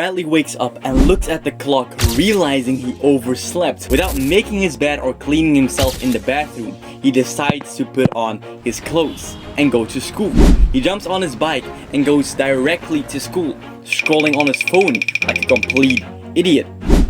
Bradley wakes up and looks at the clock, realizing he overslept. Without making his bed or cleaning himself in the bathroom, he decides to put on his clothes and go to school. He jumps on his bike and goes directly to school, scrolling on his phone like a complete idiot.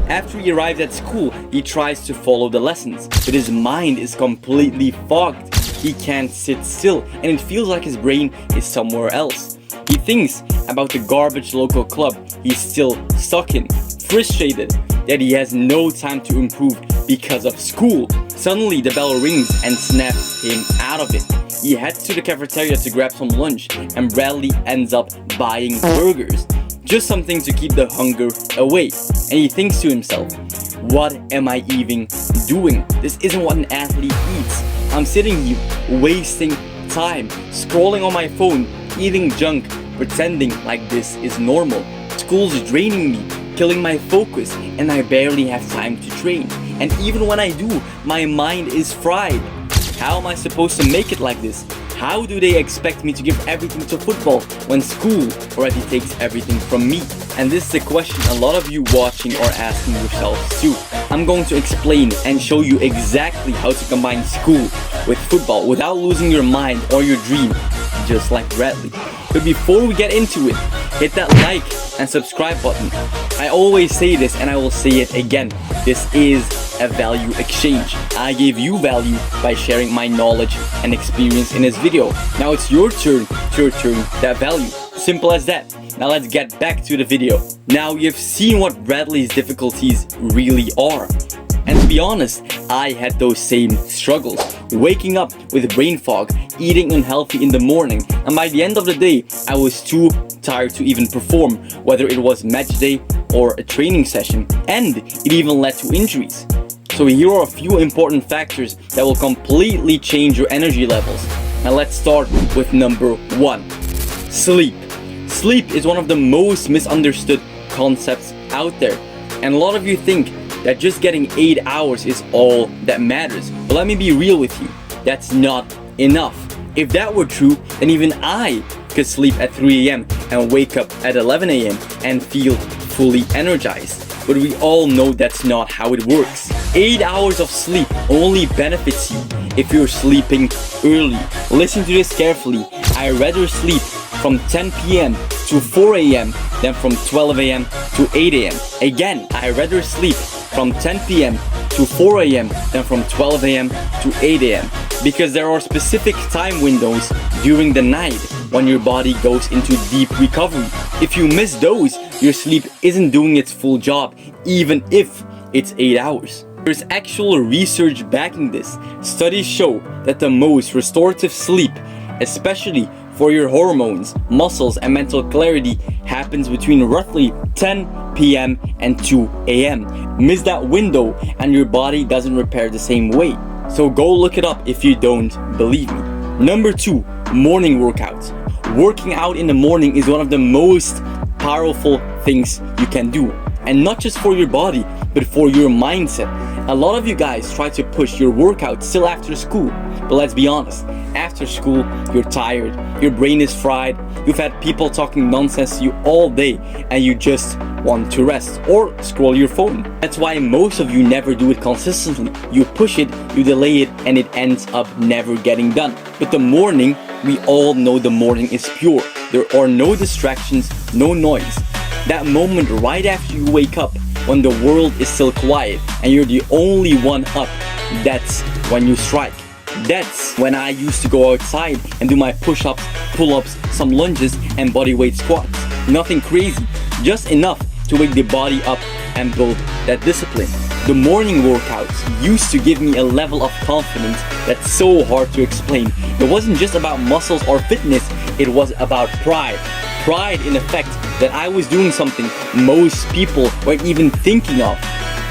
After he arrives at school, he tries to follow the lessons, but his mind is completely fogged. He can't sit still, and it feels like his brain is somewhere else. He thinks about the garbage local club he's still stuck in, frustrated that he has no time to improve because of school. Suddenly the bell rings and snaps him out of it. He heads to the cafeteria to grab some lunch, and Bradley ends up buying burgers. Just something to keep the hunger away. And he thinks to himself, what am I even doing? This isn't what an athlete eats. I'm sitting here wasting time, scrolling on my phone, eating junk, pretending like this is normal. School's draining me, killing my focus, and I barely have time to train. And even when I do, my mind is fried. How am I supposed to make it like this? How do they expect me to give everything to football when school already takes everything from me? And this is a question a lot of you watching are asking yourselves too. I'm going to explain and show you exactly how to combine school with football without losing your mind or your dream, just like Bradley. But before we get into it, hit that like and subscribe button. I always say this and I will say it again. This is a value exchange. I gave you value by sharing my knowledge and experience in this video. Now it's your turn to return that value. Simple as that. Now let's get back to the video. Now you've seen what Bradley's difficulties really are. And to be honest, I had those same struggles. Waking up with brain fog, eating unhealthy in the morning, and by the end of the day, I was too tired to even perform, whether it was match day or a training session, and it even led to injuries. So here are a few important factors that will completely change your energy levels. Now let's start with number 1. Sleep. Sleep is one of the most misunderstood concepts out there, and a lot of you think that just getting 8 hours is all that matters. But let me be real with you, that's not enough. If that were true, then even I could sleep at 3 AM and wake up at 11 AM and feel fully energized. But we all know that's not how it works. 8 hours of sleep only benefits you if you're sleeping early. Listen to this carefully. I'd rather sleep from 10 PM to 4 AM than from 12 AM to 8 AM. Again, I'd rather sleep from 10 PM to 4 AM than from 12 AM to 8 AM. Because there are specific time windows during the night when your body goes into deep recovery. If you miss those, your sleep isn't doing its full job, even if it's 8 hours. There's actual research backing this. Studies show that the most restorative sleep, especially for your hormones, muscles, and mental clarity, happens between roughly 10 PM and 2 AM. Miss that window and your body doesn't repair the same way. So go look it up if you don't believe me. Number 2, morning workouts. Working out in the morning is one of the most powerful things you can do. And not just for your body, but for your mindset. A lot of you guys try to push your workouts still after school. But let's be honest, after school, you're tired, your brain is fried, you've had people talking nonsense to you all day, and you just want to rest or scroll your phone. That's why most of you never do it consistently. You push it, you delay it, and it ends up never getting done. But the morning, we all know the morning is pure. There are no distractions, no noise. That moment right after you wake up, when the world is still quiet and you're the only one up, that's when you strike. That's when I used to go outside and do my push-ups, pull-ups, some lunges, and bodyweight squats. Nothing crazy, just enough to wake the body up and build that discipline. The morning workouts used to give me a level of confidence that's so hard to explain. It wasn't just about muscles or fitness, it was about pride. Pride in the fact that I was doing something most people weren't even thinking of.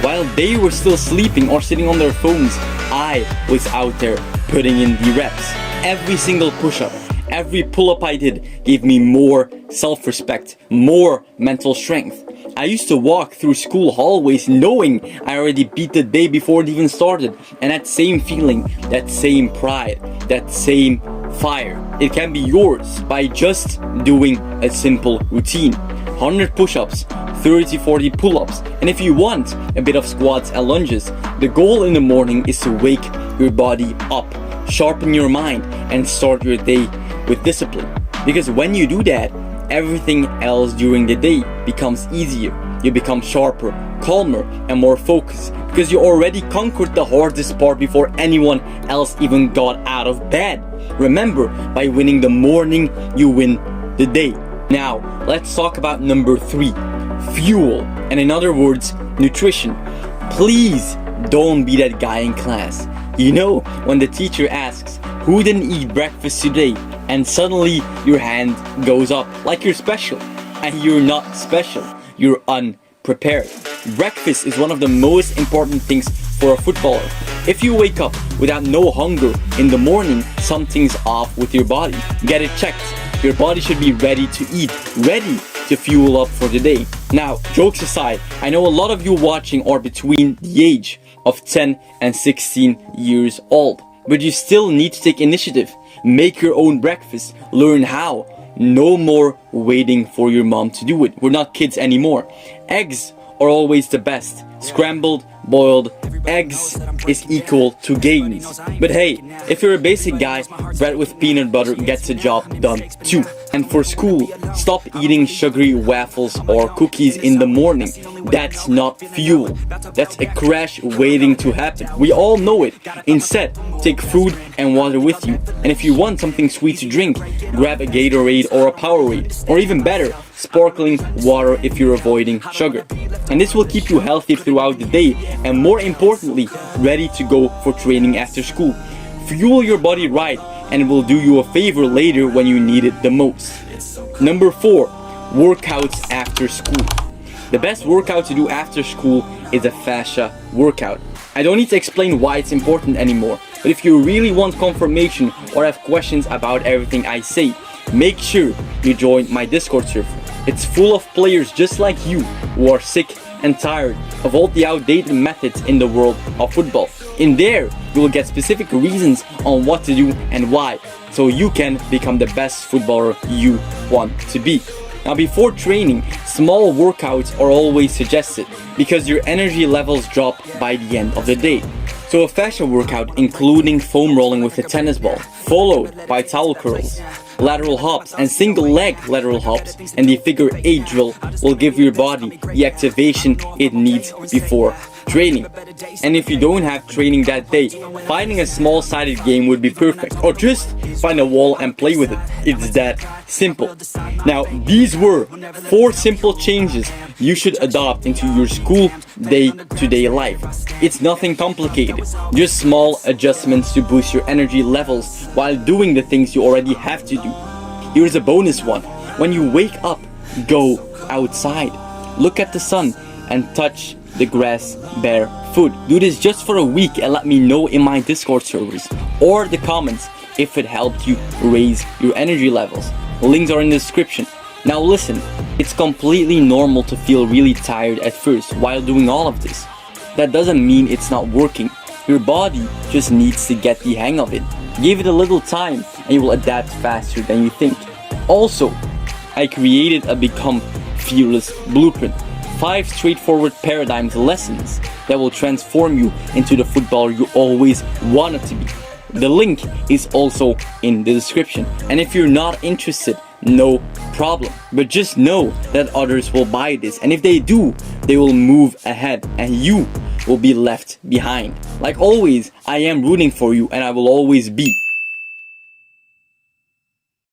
While they were still sleeping or sitting on their phones, I was out there putting in the reps. Every single push-up, every pull-up I did gave me more self-respect, more mental strength. I used to walk through school hallways knowing I already beat the day before it even started, and that same feeling, that same pride, that same fire, it can be yours by just doing a simple routine. 100 push-ups, 30-40 pull-ups, and if you want a bit of squats and lunges. The goal in the morning is to wake your body up, sharpen your mind, and start your day with discipline. Because when you do that, everything else during the day becomes easier. You become sharper, calmer, and more focused because you already conquered the hardest part before anyone else even got out of bed. Remember, by winning the morning, you win the day. Now, let's talk about number 3, fuel, and in other words, nutrition. Please don't be that guy in class. You know, when the teacher asks, who didn't eat breakfast today? And suddenly your hand goes up like you're special. And you're not special. You're unprepared. Breakfast is one of the most important things for a footballer. If you wake up without no hunger in the morning, something's off with your body. Get it checked. Your body should be ready to eat, ready to fuel up for the day. Now, jokes aside, I know a lot of you watching are between the age of 10 and 16 years old. But you still need to take initiative. Make your own breakfast. Learn how. No more waiting for your mom to do it. We're not kids anymore. Eggs are always the best. Scrambled, boiled, eggs is equal to gains. But hey, if you're a basic guy, bread with peanut butter gets the job done too. And for school, stop eating sugary waffles or cookies in the morning. That's not fuel. That's a crash waiting to happen. We all know it. Instead, take food and water with you. And if you want something sweet to drink, grab a Gatorade or a Powerade. Or even better, sparkling water if you're avoiding sugar. And this will keep you healthy throughout the day and more importantly, ready to go for training after school. Fuel your body right and it will do you a favor later when you need it the most. Number 4, workouts after school. The best workout to do after school is a fascia workout. I don't need to explain why it's important anymore, but if you really want confirmation or have questions about everything I say, make sure you join my Discord server. It's full of players just like you who are sick and tired of all the outdated methods in the world of football. In there, you will get specific reasons on what to do and why, so you can become the best footballer you want to be. Now, before training, small workouts are always suggested because your energy levels drop by the end of the day. So a fascia workout including foam rolling with a tennis ball, followed by towel curls, lateral hops and single leg lateral hops, and the figure 8 drill will give your body the activation it needs before training. And if you don't have training that day, finding a small-sided game would be perfect, or just find a wall and play with it. It's that simple. Now, these were 4 simple changes you should adopt into your school day-to-day life. It's nothing complicated, just small adjustments to boost your energy levels while doing the things you already have to do. Here's a bonus one. When you wake up, go outside. Look at the sun and touch the grass barefoot. Do this just for a week and let me know in my Discord servers or the comments if it helped you raise your energy levels. Links are in the description. Now listen, it's completely normal to feel really tired at first while doing all of this. That doesn't mean it's not working. Your body just needs to get the hang of it. Give it a little time and you will adapt faster than you think. Also, I created a Become Fearless Blueprint. 5 straightforward paradigms lessons that will transform you into the footballer you always wanted to be. The link is also in the description. And if you're not interested, no problem. But just know that others will buy this. And if they do, they will move ahead and you will be left behind. Like always, I am rooting for you and I will always be.